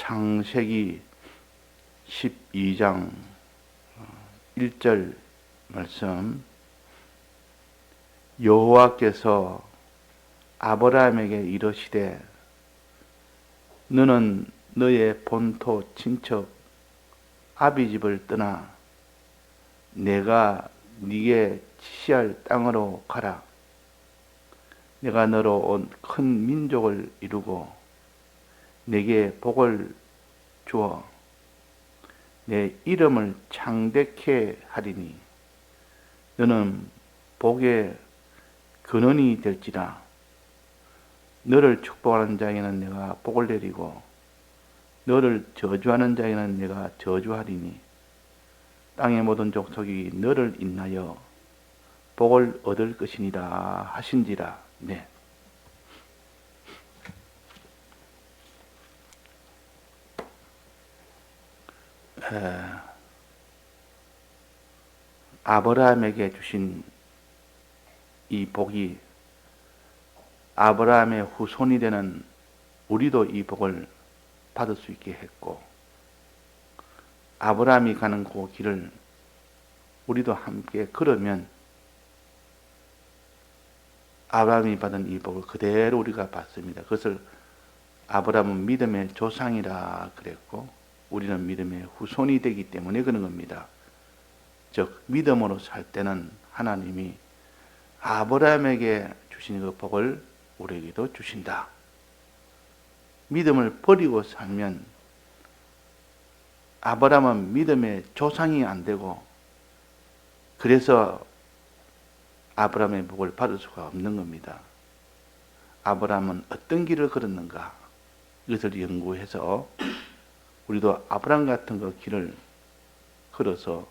창세기 12장 1절 말씀, 여호와께서 아브라함에게 이르시되 너는 너의 본토 친척 아비집을 떠나 내가 네게 지시할 땅으로 가라. 내가 너로 온 큰 민족을 이루고 내게 복을 주어 내 이름을 창대케 하리니 너는 복의 근원이 될지라. 너를 축복하는 자에게는 내가 복을 내리고 너를 저주하는 자에게는 내가 저주하리니 땅의 모든 족속이 너를 인하여 복을 얻을 것이니라 하신지라. 네. 아브라함에게 주신 이 복이 아브라함의 후손이 되는 우리도 이 복을 받을 수 있게 했고, 아브라함이 가는 그 길을 우리도 함께 걸으면 아브라함이 받은 이 복을 그대로 우리가 받습니다. 그것을 아브라함은 믿음의 조상이라 그랬고 우리는 믿음의 후손이 되기 때문에 그런 겁니다. 즉 믿음으로 살 때는 하나님이 아브라함에게 주신 그 복을 우리에게도 주신다. 믿음을 버리고 살면 아브라함은 믿음의 조상이 안 되고 그래서 아브라함의 복을 받을 수가 없는 겁니다. 아브라함은 어떤 길을 걸었는가, 이것을 연구해서 우리도 아브라함 같은 그 길을 걸어서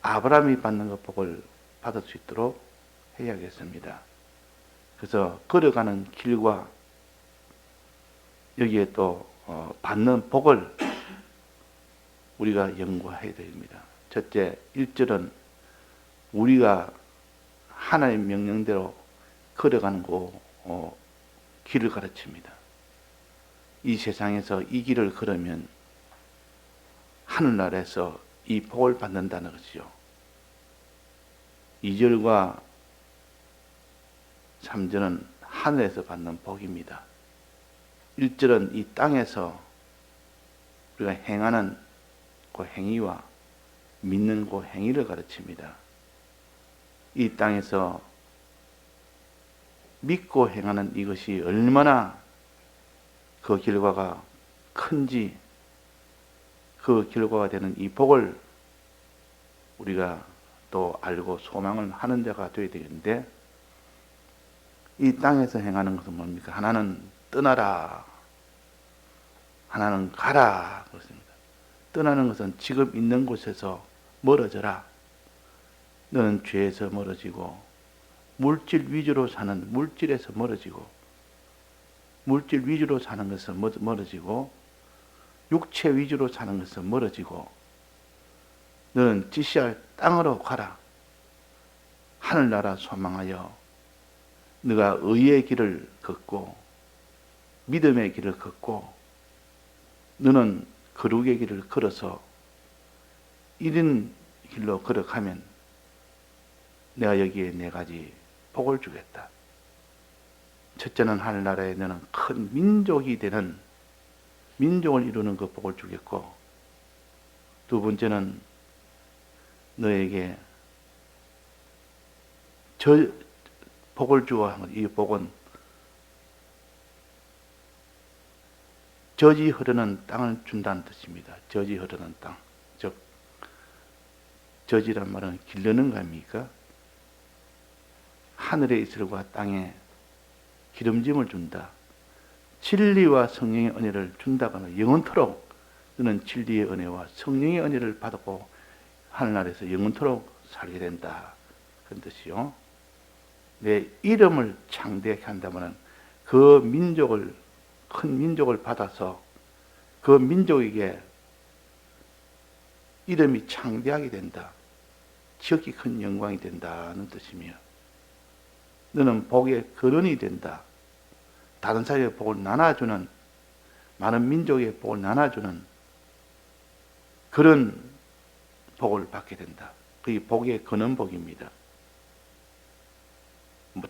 아브라함이 받는 그 복을 받을 수 있도록 해야겠습니다. 그래서 걸어가는 길과 여기에 또 받는 복을 우리가 연구해야 됩니다. 첫째, 1절은 우리가 하나님의 명령대로 걸어가는 그 길을 가르칩니다. 이 세상에서 이 길을 걸으면 하늘나라에서 이 복을 받는다는 것이죠. 2절과 3절은 하늘에서 받는 복입니다. 1절은 이 땅에서 우리가 행하는 그 행위와 믿는 그 행위를 가르칩니다. 이 땅에서 믿고 행하는 이것이 얼마나 그 결과가 큰지, 그 결과가 되는 이 복을 우리가 또 알고 소망을 하는 자가 되어야 되는데, 이 땅에서 행하는 것은 뭡니까? 하나는 떠나라, 하나는 가라 그렇습니다. 떠나는 것은 지금 있는 곳에서 멀어져라. 너는 죄에서 멀어지고 물질 위주로 사는 물질에서 멀어지고, 물질 위주로 사는 것은 멀어지고, 육체 위주로 사는 것은 멀어지고, 너는 지시할 땅으로 가라. 하늘나라 소망하여 네가 의의 길을 걷고 믿음의 길을 걷고 너는 거룩의 길을 걸어서 이런 길로 걸어가면 내가 여기에 네 가지 복을 주겠다. 첫째는 하늘나라에 너는 큰 민족이 되는, 민족을 이루는 그 복을 주겠고, 두 번째는 너에게 복을 주어 이 복은 젖이 흐르는 땅을 준다는 뜻입니다. 젖이 흐르는 땅. 즉 젖이란 말은 기르는 겁니까? 하늘의 이슬과 땅에 기름짐을 준다. 진리와 성령의 은혜를 준다거나 영원토록 너는 진리의 은혜와 성령의 은혜를 받고 하늘나라에서 영원토록 살게 된다. 그런 뜻이요. 내 이름을 창대하게 한다면 그 민족을, 큰 민족을 받아서 그 민족에게 이름이 창대하게 된다. 지극히 큰 영광이 된다는 뜻이며, 너는 복의 근원이 된다. 다른 사람의 복을 나눠주는 많은 민족의 복을 나눠주는 그런 복을 받게 된다. 그게 복의 근원 복입니다.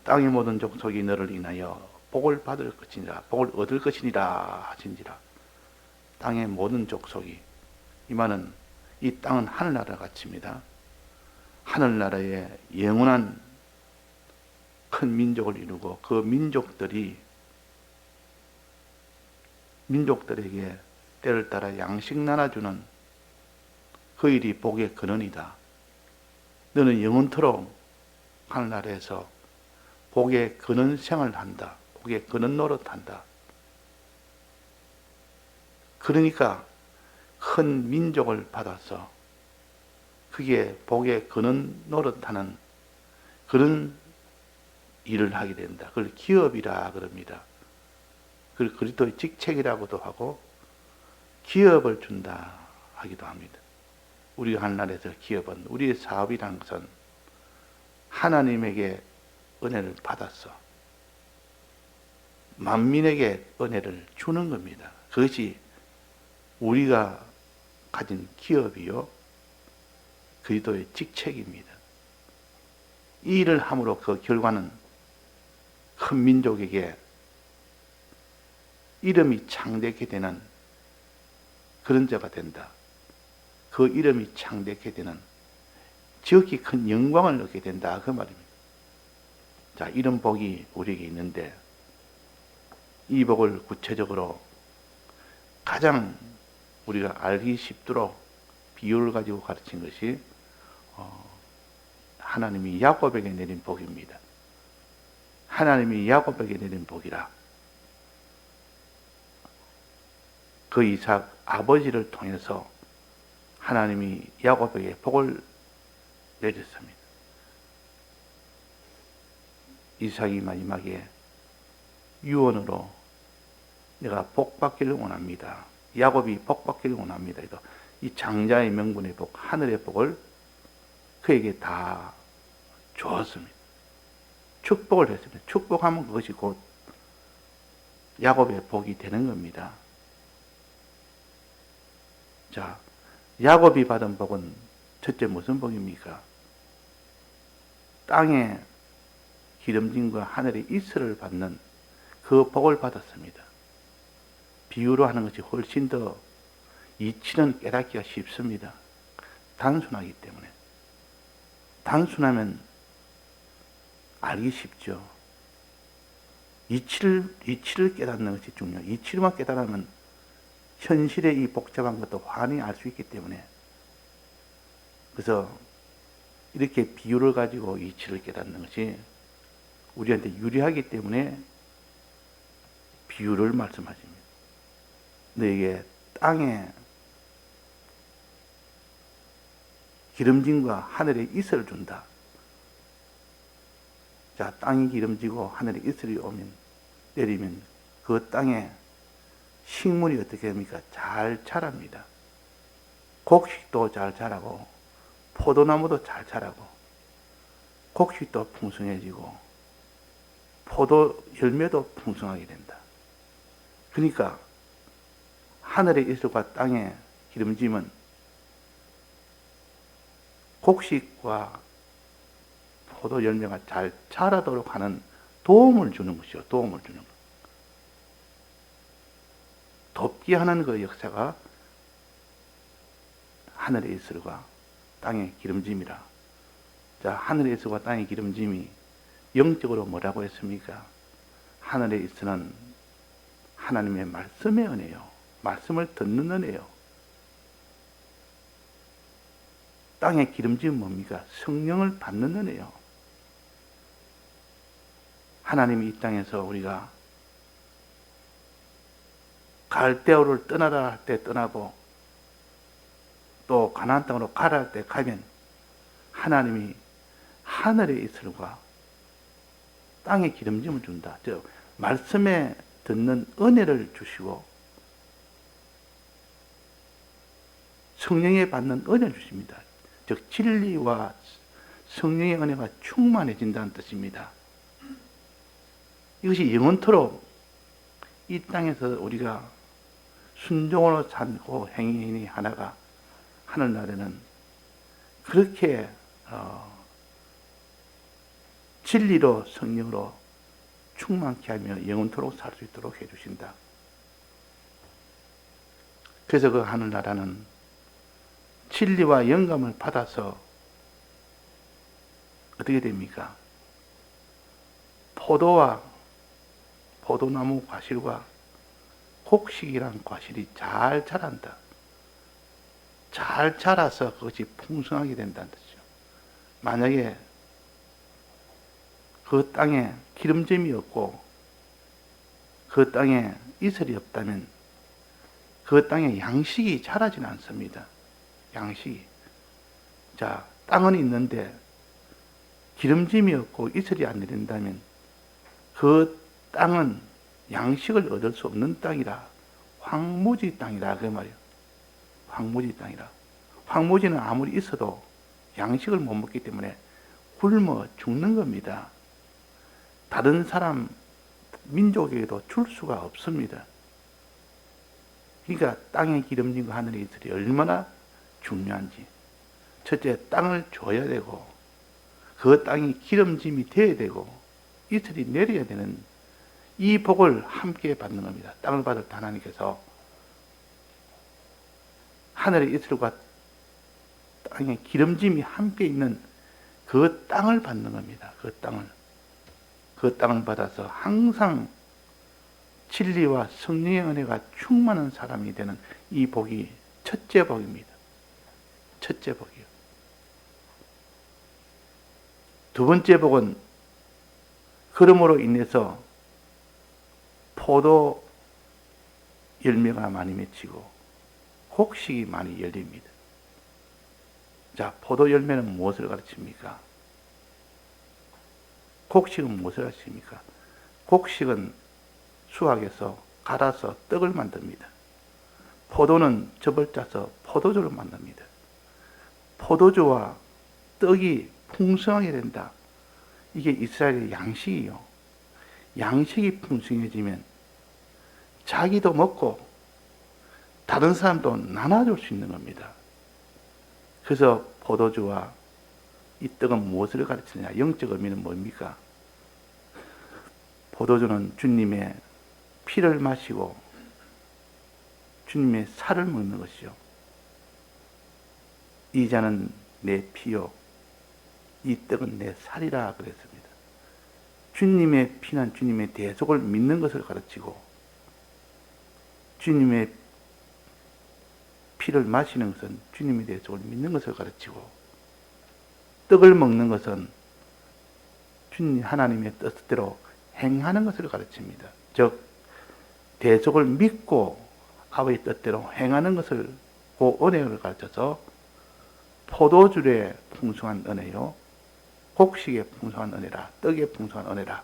땅의 모든 족속이 너를 인하여 복을 받을 것이니라, 복을 얻을 것이니라 하신지라. 땅의 모든 족속이, 이 말은 이 땅은 하늘나라 같습니다. 하늘나라에 영원한 큰 민족을 이루고 그 민족들에게 때를 따라 양식 나눠주는 그 일이 복의 근원이다. 너는 영원토록 하늘나라에서 복의 근원 생활을 한다. 복의 근원 노릇한다. 그러니까 큰 민족을 받아서 그게 복의 근원 노릇하는 그런 일을 하게 된다. 그걸 기업이라 그럽니다. 그걸 그리스도의 직책이라고도 하고 기업을 준다 하기도 합니다. 우리가 하늘나라에서 기업은, 우리의 사업이라는 것은 하나님에게 은혜를 받았어 만민에게 은혜를 주는 겁니다. 그것이 우리가 가진 기업이요 그리스도의 직책입니다. 이 일을 함으로 그 결과는 큰 민족에게 이름이 창대케 되는 그런 자가 된다. 그 이름이 창대케 되는 지극히 큰 영광을 얻게 된다 그 말입니다. 자, 이런 복이 우리에게 있는데 이 복을 구체적으로 가장 우리가 알기 쉽도록 비유를 가지고 가르친 것이 하나님이 야곱에게 내린 복입니다. 하나님이 야곱에게 내린 복이라. 그 이삭 아버지를 통해서 하나님이 야곱에게 복을 내렸습니다. 이삭이 마지막에 유언으로 내가 복 받기를 원합니다. 야곱이 복 받기를 원합니다. 이 장자의 명분의 복, 하늘의 복을 그에게 다 주었습니다. 축복을 했습니다. 축복하면 그것이 곧 야곱의 복이 되는 겁니다. 자, 야곱이 받은 복은 첫째 무슨 복입니까? 땅에 기름짐과 하늘의 이슬을 받는 그 복을 받았습니다. 비유로 하는 것이 훨씬 더 이치는 깨닫기가 쉽습니다. 단순하기 때문에. 단순하면 알기 쉽죠. 이치를 깨닫는 것이 중요해요. 이치만 깨달으면 현실의 이 복잡한 것도 환히 알 수 있기 때문에, 그래서 이렇게 비유를 가지고 이치를 깨닫는 것이 우리한테 유리하기 때문에 비유를 말씀하십니다. 너에게 땅에 기름짐과 하늘의 이슬을 준다. 자, 땅이 기름지고 하늘의 이슬이 내리면 그 땅에 식물이 어떻게 됩니까? 잘 자랍니다. 곡식도 잘 자라고 포도나무도 잘 자라고 곡식도 풍성해지고 포도 열매도 풍성하게 된다. 그러니까 하늘의 이슬과 땅의 기름짐은 곡식과 포도 열매가 잘 자라도록 하는 도움을 주는 것이요. 도움을 주는 것. 돕게 하는 그 역사가 하늘의 이슬과 땅의 기름짐이라. 자, 하늘의 이슬과 땅의 기름짐이 영적으로 뭐라고 했습니까? 하늘의 이슬은 하나님의 말씀의 은혜요. 말씀을 듣는 은혜요. 땅의 기름짐은 뭡니까? 성령을 받는 은혜요. 하나님이 이 땅에서 우리가 갈대아우를 떠나라 할 때 떠나고 또 가나안 땅으로 가라 할 때 가면 하나님이 하늘의 이슬과 땅의 기름짐을 준다. 즉 말씀에 듣는 은혜를 주시고 성령에 받는 은혜를 주십니다. 즉 진리와 성령의 은혜가 충만해진다는 뜻입니다. 이것이 영원토록 이 땅에서 우리가 순종으로 살고 행인이 하나가 하늘나라는 그렇게 진리로 성령으로 충만케 하며 영원토록 살 수 있도록 해주신다. 그래서 그 하늘나라는 진리와 영감을 받아서 어떻게 됩니까? 포도나무 과실과 곡식이란 과실이 잘 자란다. 잘 자라서 그것이 풍성하게 된다는 뜻이죠. 만약에 그 땅에 기름짐이 없고 그 땅에 이슬이 없다면 그 땅에 양식이 자라지는 않습니다. 양식이. 자, 땅은 있는데 기름짐이 없고 이슬이 안 내린다면 그 땅은 양식을 얻을 수 없는 땅이라 황무지 땅이라 그 말이에요. 황무지 땅이라. 황무지는 아무리 있어도 양식을 못 먹기 때문에 굶어 죽는 겁니다. 다른 사람 민족에게도 줄 수가 없습니다. 그러니까 땅의 기름짐과 하늘의 이슬이 얼마나 중요한지. 첫째, 땅을 줘야 되고 그 땅이 기름짐이 되어야 되고 이슬이 내려야 되는 이 복을 함께 받는 겁니다. 땅을 받을 때 하나님께서 하늘의 이슬과 땅의 기름짐이 함께 있는 그 땅을 받는 겁니다. 그 땅을 받아서 항상 진리와 성령의 은혜가 충만한 사람이 되는 이 복이 첫째 복입니다. 첫째 복이요. 두 번째 복은 그러므로 인해서 포도 열매가 많이 맺히고 곡식이 많이 열립니다. 자, 포도 열매는 무엇을 가르칩니까? 곡식은 무엇을 가르칩니까? 곡식은 수확해서 갈아서 떡을 만듭니다. 포도는 즙을 짜서 포도주를 만듭니다. 포도주와 떡이 풍성하게 된다. 이게 이스라엘의 양식이요. 양식이 풍성해지면 자기도 먹고 다른 사람도 나눠줄 수 있는 겁니다. 그래서 포도주와 이 떡은 무엇을 가르치느냐? 영적 의미는 뭡니까? 포도주는 주님의 피를 마시고 주님의 살을 먹는 것이요. 이 잔은 내 피요, 이 떡은 내 살이라 그랬습니다. 주님의 피는 주님의 대속을 믿는 것을 가르치고 주님의 피를 마시는 것은 주님의 대속을 믿는 것을 가르치고 떡을 먹는 것은 주님 하나님의 뜻대로 행하는 것을 가르칩니다. 즉 대속을 믿고 아버지의 뜻대로 행하는 것을 그 은혜를 가르쳐서 포도주의 풍성한 은혜요, 곡식의 풍성한 은혜라, 떡의 풍성한 은혜라,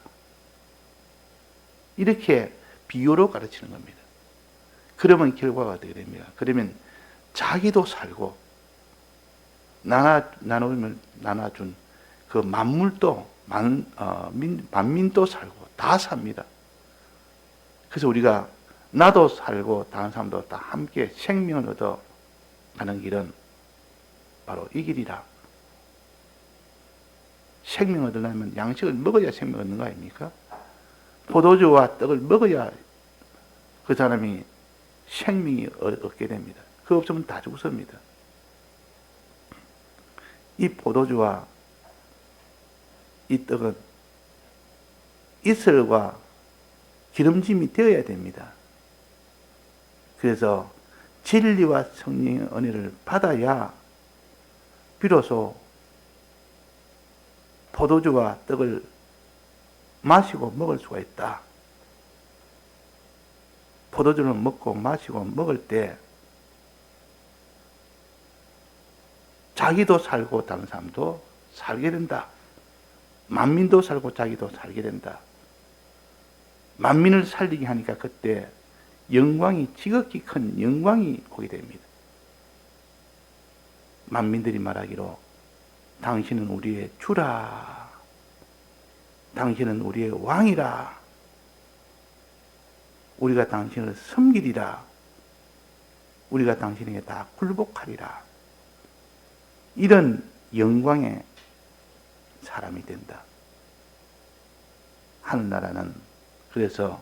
이렇게 비유로 가르치는 겁니다. 그러면 결과가 어떻게 됩니까? 그러면 자기도 살고 나눠준 그 만물도 만민도 살고 다 삽니다. 그래서 우리가 나도 살고 다른 사람도 다 함께 생명을 얻어 가는 길은 바로 이 길이라. 생명을 얻으려면 양식을 먹어야 생명을 얻는 거 아닙니까? 포도주와 떡을 먹어야 그 사람이 생명이 얻게 됩니다. 그거 없으면 다 죽습니다. 이 포도주와 이 떡은 이슬과 기름짐이 되어야 됩니다. 그래서 진리와 성령의 은혜를 받아야 비로소 포도주와 떡을 마시고 먹을 수가 있다. 포도주를 먹고 마시고 먹을 때 자기도 살고 다른 사람도 살게 된다. 만민도 살고 자기도 살게 된다. 만민을 살리게 하니까 그때 영광이, 지극히 큰 영광이 오게 됩니다. 만민들이 말하기로 당신은 우리의 주라, 당신은 우리의 왕이라, 우리가 당신을 섬기리라, 우리가 당신에게 다 굴복하리라. 이런 영광의 사람이 된다. 하늘나라는 그래서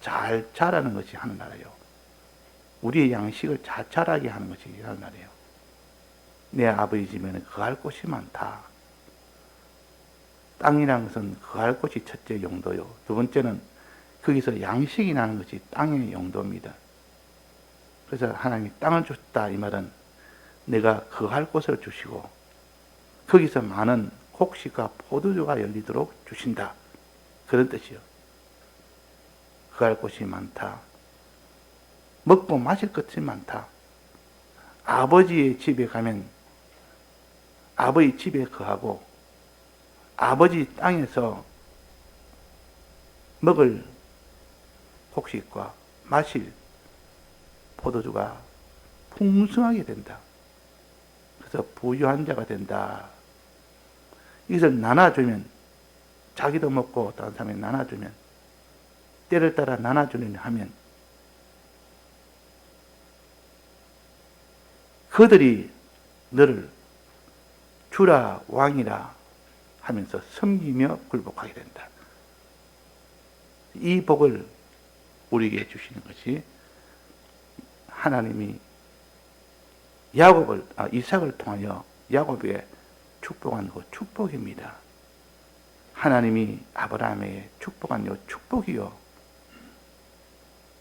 잘 자라는 것이 하늘나라요. 우리의 양식을 잘 자라게 하는 것이 하늘나라요. 내 아버지 집에는 거할 곳이 많다. 땅이라는 것은 거할 곳이 첫째 용도요. 두 번째는 거기서 양식이 나는 것이 땅의 용도입니다. 그래서 하나님이 땅을 주셨다 이 말은 내가 거할 곳을 주시고 거기서 많은 곡식과 포도주가 열리도록 주신다. 그런 뜻이요. 거할 곳이 많다. 먹고 마실 것이 많다. 아버지의 집에 가면 아버지 집에 거하고 아버지 땅에서 먹을 곡식과 마실 포도주가 풍성하게 된다. 그래서 부유한 자가 된다. 이것을 나눠주면 자기도 먹고 다른 사람이 나눠주면 때를 따라 나눠주려 하면 그들이 너를 주라 왕이라 하면서 섬기며 굴복하게 된다. 이 복을 우리에게 주시는 것이 하나님이 이삭을 통하여 야곱에게 축복한 그 축복입니다. 하나님이 아브라함에게 축복한 요 축복이요.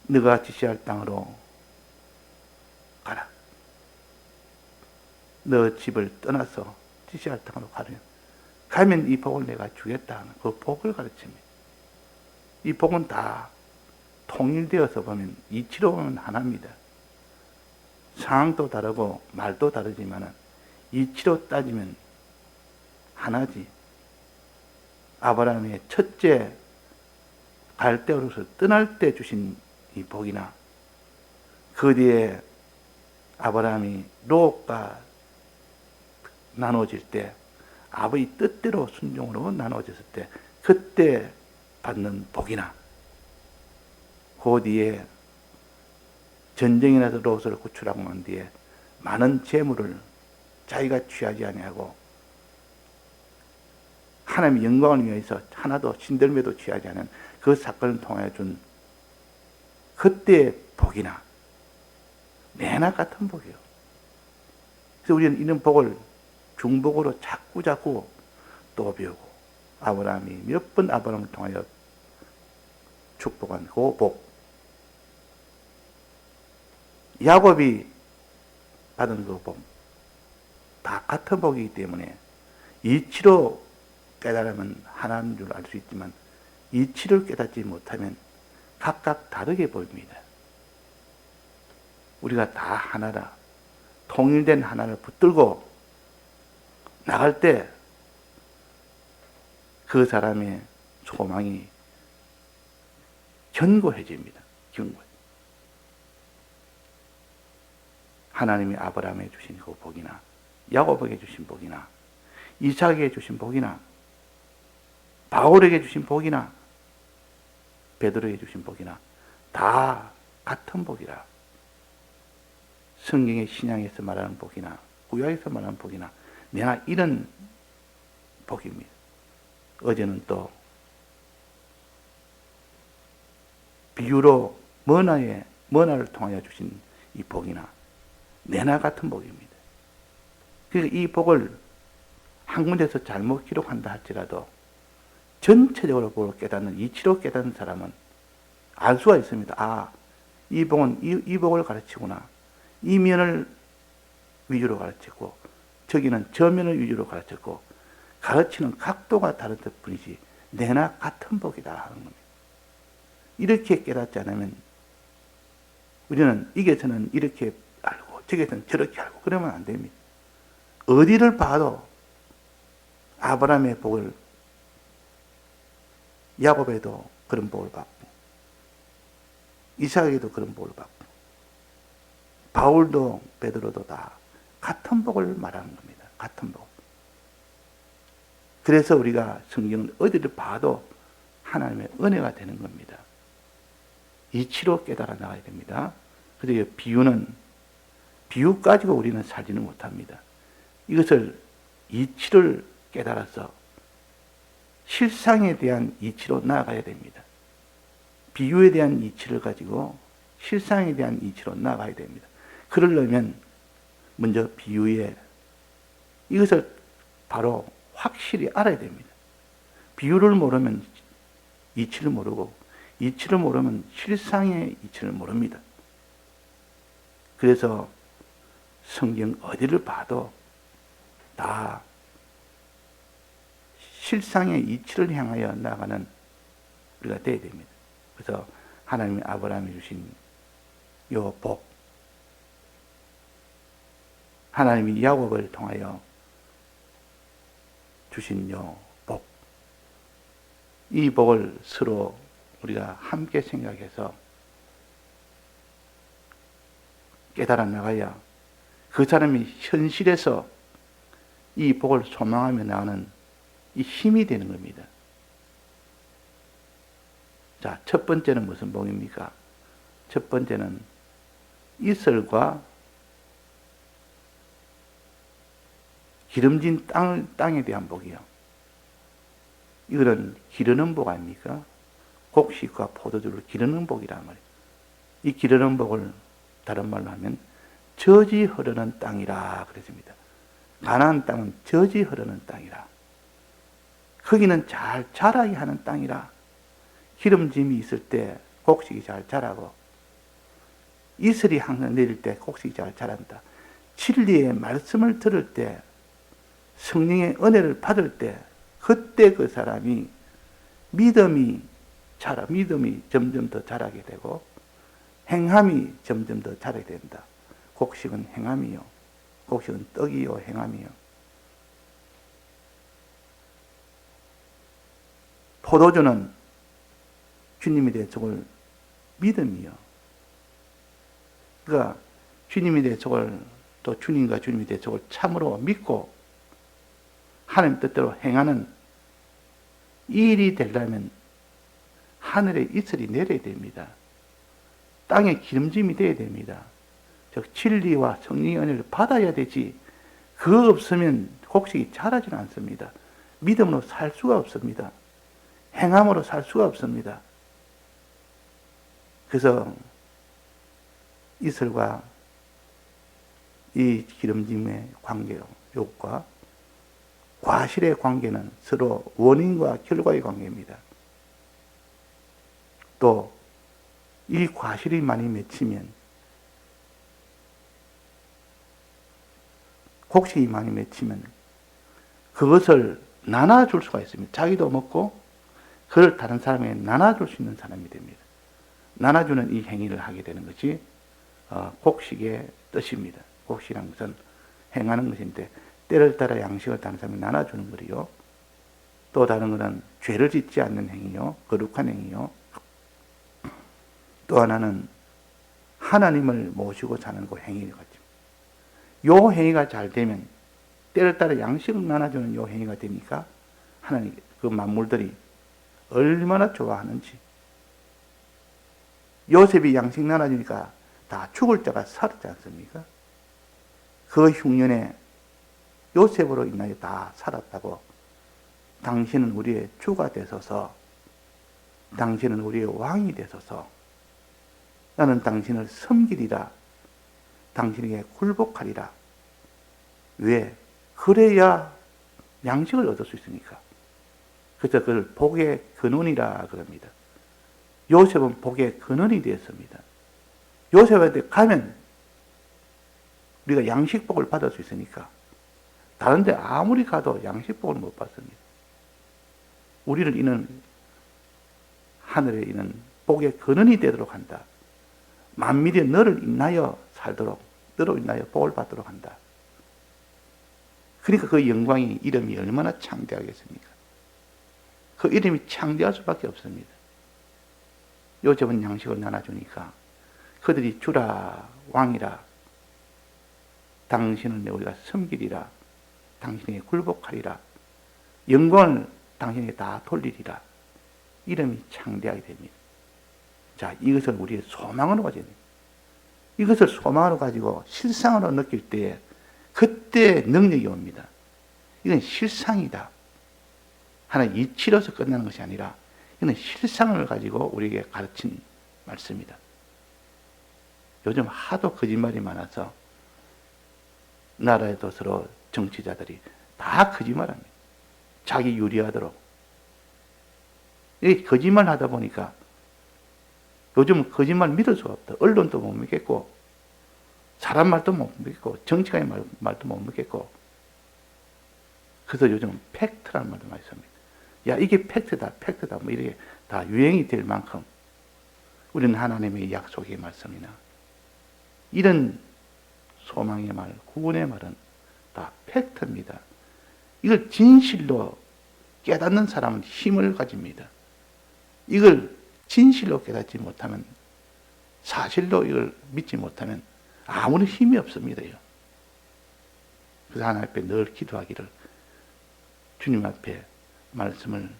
너가 지시할 땅으로 가라. 너 집을 떠나서 지시할 땅으로 가면 이 복을 내가 주겠다 하는 그 복을 가르칩니다. 이 복은 다 통일되어서 보면 이치로 보면 하나입니다. 상황도 다르고 말도 다르지만 이치로 따지면 하나지. 아브라함의 첫째 갈대아로서 떠날 때 주신 이 복이나 그 뒤에 아브라함이 롯과 나눠질 때 아버지 뜻대로 순종으로 나눠졌을 때 그때 받는 복이나 그 뒤에 전쟁이 나서 롯을 구출하고 난 뒤에 많은 재물을 자기가 취하지 아니하고 하나님의 영광을 위해서 하나도 신들매도 취하지 않은 그 사건을 통하여 준 그때의 복이나 내나 같은 복이요. 그래서 우리는 이런 복을 중복으로 자꾸 또 배우고 아브라함이 몇 번 아브라함을 통하여 축복한 그 복, 야곱이 받은 그 복, 다 같은 복이기 때문에 이치로 깨달으면 하나인 줄 알 수 있지만 이치를 깨닫지 못하면 각각 다르게 보입니다. 우리가 다 하나라 통일된 하나를 붙들고 나갈 때 그 사람의 소망이 견고해집니다. 견고해. 하나님이 아브라함에 주신 그 복이나 야곱에게 주신 복이나 이삭에게 주신 복이나 바울에게 주신 복이나 베드로에게 주신 복이나 다 같은 복이라. 성경의 신약에서 말하는 복이나 구약에서 말하는 복이나 내나 이런 복입니다. 어제는 또 비유로 머나를 통하여 주신 이 복이나 내나 같은 복입니다. 그래서 이 복을 한 군데서 잘못 기록한다 할지라도 전체적으로 복을 깨닫는 이치로 깨닫는 사람은 알 수가 있습니다. 아, 이 복은 이 복을 가르치구나. 이 면을 위주로 가르치고 저기는 저 면을 위주로 가르쳤고 가르치는 각도가 다른 뿐이지 내나 같은 복이다 하는 겁니다. 이렇게 깨닫지 않으면 우리는 이게서는 이렇게 알고 저게서는 저렇게 알고 그러면 안 됩니다. 어디를 봐도 아브라함의 복을 야곱에도 그런 복을 받고 이삭에게도 그런 복을 받고 바울도 베드로도 다 같은 복을 말하는 겁니다. 같은 복. 그래서 우리가 성경을 어디를 봐도 하나님의 은혜가 되는 겁니다. 이치로 깨달아 나가야 됩니다. 그래서 비유 가지고 우리는 살지는 못합니다. 이것을 이치를 깨달아서 실상에 대한 이치로 나아가야 됩니다. 비유에 대한 이치를 가지고 실상에 대한 이치로 나아가야 됩니다. 그러려면 먼저 비유에 이것을 바로 확실히 알아야 됩니다. 비유를 모르면 이치를 모르고 이치를 모르면 실상의 이치를 모릅니다. 그래서 성경 어디를 봐도 다 실상의 이치를 향하여 나가는 우리가 되어야 됩니다. 그래서 하나님이 아브라함이 주신 요 복, 하나님이 야곱을 통하여 주신 요 복, 이 복을 서로 우리가 함께 생각해서 깨달아 나가야 그 사람이 현실에서 이 복을 소망하며 나가는 이 힘이 되는 겁니다. 자, 첫 번째는 무슨 복입니까? 첫 번째는 이슬과 기름진 땅에 대한 복이요. 이거는 기르는 복 아닙니까? 곡식과 포도주를 기르는 복이란 말이에요. 이 기르는 복을 다른 말로 하면 젖이 흐르는 땅이라 그랬습니다. 가나안 땅은 젖이 흐르는 땅이라. 거기는 잘 자라게 하는 땅이라. 기름짐이 있을 때 곡식이 잘 자라고 이슬이 항상 내릴 때 곡식이 잘 자란다. 진리의 말씀을 들을 때 성령의 은혜를 받을 때 그때 그 사람이 믿음이 점점 더 자라게 되고 행함이 점점 더 자라게 된다. 곡식은 행함이요. 곡식은 떡이요, 행함이요. 포도주는 주님에 대해 저걸 믿음이요. 그러니까 주님에 대해 저걸 또 주님과 주님에 대해 저걸 참으로 믿고 하나님 뜻대로 행하는 이 일이 되려면 하늘에 이슬이 내려야 됩니다. 땅에 기름짐이 되어야 됩니다. 즉 진리와 성령의 은혜를 받아야 되지 그거 없으면 곡식이 자라지는 않습니다. 믿음으로 살 수가 없습니다. 행함으로 살 수가 없습니다. 그래서 이슬과 이 기름짐의 관계욕과 과실의 관계는 서로 원인과 결과의 관계입니다. 또 이 과실이 많이 맺히면 곡식이 많이 맺히면 그것을 나눠줄 수가 있습니다. 자기도 먹고 그걸 다른 사람에게 나눠줄 수 있는 사람이 됩니다. 나눠주는 이 행위를 하게 되는 것이 곡식의 뜻입니다. 곡식이란 것은 행하는 것인데 때를 따라 양식을 다른 사람이 나눠주는 거리요. 또 다른 것은 죄를 짓지 않는 행위요. 거룩한 행위요. 또 하나는 하나님을 모시고 사는 그 행위가 요 행위가 잘 되면 때를 따라 양식을 나눠주는 요 행위가 되니까 하나님 그 만물들이 얼마나 좋아하는지. 요셉이 양식 나눠주니까 다 죽을 자가 살았지 않습니까? 그 흉년에 요셉으로 인하여 다 살았다고 당신은 우리의 주가 되소서, 당신은 우리의 왕이 되소서, 나는 당신을 섬기리라, 당신에게 굴복하리라. 왜? 그래야 양식을 얻을 수 있으니까. 그래서 그걸 복의 근원이라 그럽니다. 요셉은 복의 근원이 되었습니다. 요셉한테 가면 우리가 양식복을 받을 수 있으니까 다른 데 아무리 가도 양식복을 못 받습니다. 우리를 이는 하늘에 있는 복의 근원이 되도록 한다. 만민이 너를 인하여 살도록, 너로 인하여 복을 받도록 한다. 그러니까 그 영광이, 이름이 얼마나 창대하겠습니까? 그 이름이 창대할 수밖에 없습니다. 요셉은 양식을 나눠주니까 그들이 주라, 왕이라, 당신을 우리가 섬기리라, 당신에게 굴복하리라, 영광을 당신에게 다 돌리리라. 이름이 창대하게 됩니다. 자, 이것을 우리의 소망으로 가져야 됩니다. 이것을 소망으로 가지고 실상으로 느낄 때에 그때 능력이 옵니다. 이건 실상이다. 하나 이치로서 끝나는 것이 아니라 이는 실상을 가지고 우리에게 가르친 말씀이다. 요즘 하도 거짓말이 많아서 나라에도 서로 정치자들이 다 거짓말합니다. 자기 유리하도록. 이 거짓말 하다 보니까 요즘 거짓말 믿을 수가 없다. 언론도 못 믿겠고 사람 말도 못 믿겠고 정치가의 말도 못 믿겠고 그래서 요즘 팩트라는 말도 많이 씁니다. 야 이게 팩트다 팩트다 뭐 이렇게 다 유행이 될 만큼 우리는 하나님의 약속의 말씀이나 이런 소망의 말, 구원의 말은 다 팩트입니다. 이걸 진실로 깨닫는 사람은 힘을 가집니다. 이걸 진실로 깨닫지 못하면 사실로 이걸 믿지 못하면 아무런 힘이 없습니다. 그래서 하나님 앞에 늘 기도하기를 주님 앞에 말씀을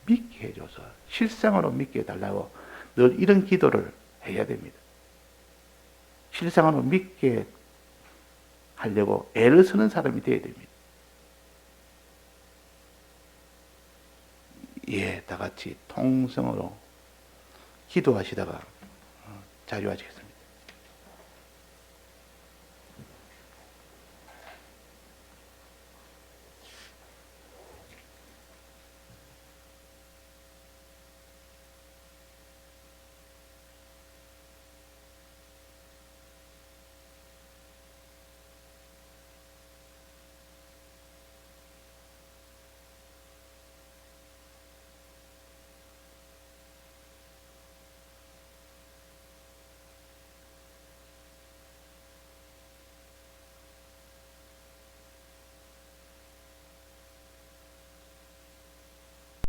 믿게 해줘서 실상으로 믿게 해달라고 늘 이런 기도를 해야 됩니다. 실상으로 믿게 하려고 애를 쓰는 사람이 되어야 됩니다. 다 같이 통성으로 기도하시다가 자유하시겠습니다.